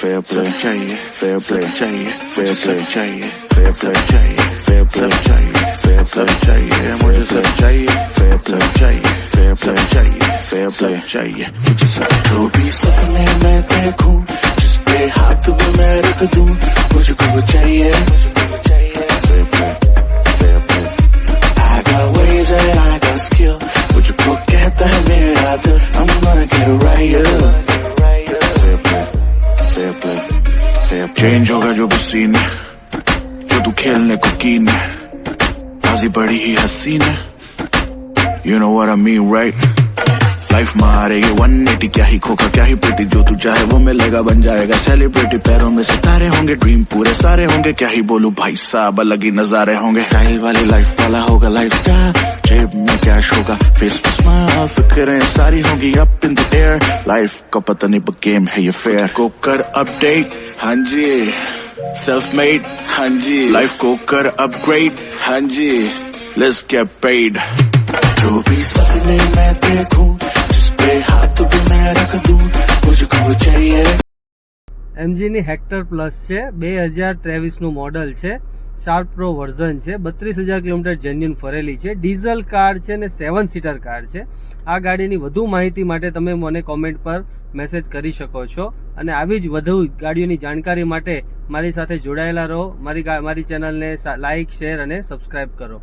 fair play चाहिए, fair play चाहिए, fair play चाहिए, fair play चाहिए, fair play चाहिए, fair play चाहिए, मुझे सब चाहिए, fair play चाहिए, fair play चाहिए, fair play चाहिए, मुझे सब जो भी सपने मैं देखूं, जिस पे हाथ भी मैं रख दूं, मुझको वो चाहिए, fair play, fair play. I got ways and I got skill, मुझको कहता है मेरा दिल, I'm gonna get it right, yeah. Change होगा जो भी सीन है, जो तू खेलने को कीन है, बाजी बड़ी ही हसीन है, you know what I mean right? Life में आ रही 180, क्या ही खोखा क्या ही प्रीति, जो तू चाहे वो मिलेगा, बन जाएगा सेलिब्रिटी, पैरों में सितारे होंगे, ड्रीम पूरे सारे होंगे, क्या ही बोलूं भाई साहब, अलग ही नजारे होंगे, स्टाइल वाली लाइफ वाला होगा लाइफ स्टाइल, जेब में कैश होगा, फेस पे स्माइल, फिक्रें सारी होंगी up in the air, life का पता नहीं पर गेम है ये फेयर, को कर अपडेट, हाँ जी, सेल्फ मेड, हाँ जी, लाइफ को कर अपग्रेड, हाँ जी, लेट्स गेट पेड, जो भी सपने मैं देखूं, जिस पे हाथ भी मैं रख दूं, मुझको चाहिए। MG ની હેક્ટર પ્લસ છે, 2023 નું મોડલ છે, શાર્પ પ્રો વર્ઝન છે, 32,000 કિલોમીટર જેન્યુન ફરેલી છે, ડીઝલ કાર છે ને 7 સીટર કાર છે। આ ગાડીની વધુ માહિતી માટે તમે મને કોમેન્ટ પર મેસેજ કરી શકો છો, અને આવી જ વધુ ગાડીઓની જાણકારી માટે મારી સાથે જોડાયેલા રહો, મારી ચેનલને લાઇક, શેર અને સબસ્ક્રાઇબ કરો।